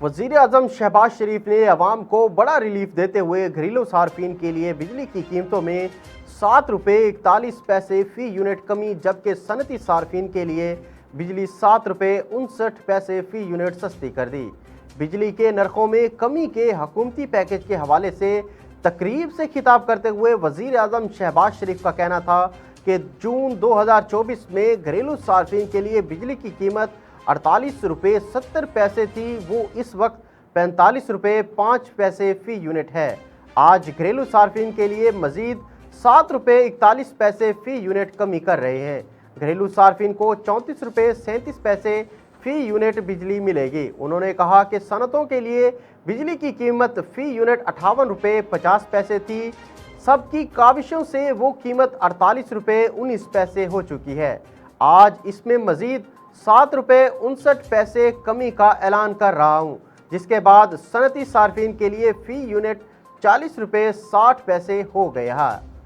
وزیر اعظم شہباز شریف نے عوام کو بڑا ریلیف دیتے ہوئے گھریلو صارفین کے لیے بجلی کی قیمتوں میں 7 روپے 41 پیسے فی یونٹ کمی، جبکہ صنعتی صارفین کے لیے بجلی 7 روپے 59 پیسے فی یونٹ سستی کر دی۔ بجلی کے نرخوں میں کمی کے حکومتی پیکج کے حوالے سے تقریب سے خطاب کرتے ہوئے وزیر اعظم شہباز شریف کا کہنا تھا کہ جون 2024 میں گھریلو صارفین کے لیے بجلی کی قیمت 48 روپے 70 پیسے تھی، وہ اس وقت 45 روپے 5 پیسے فی یونٹ ہے۔ آج گھریلو صارفین کے لیے مزید 7 روپے 41 پیسے فی یونٹ کمی کر رہے ہیں۔ گھریلو صارفین کو 34 روپے 37 پیسے فی یونٹ بجلی ملے گی۔ انہوں نے کہا کہ صنعتوں کے لیے بجلی کی قیمت فی یونٹ 58 روپے 50 پیسے تھی، سب کی کاوشوں سے وہ قیمت 48 روپے 19 پیسے ہو چکی ہے۔ آج اس میں مزید 7 روپے 59 پیسے کمی کا اعلان کر رہا ہوں، جس کے بعد صنعتی صارفین کے لیے فی یونٹ 40 روپے 60 پیسے ہو گیا ہے۔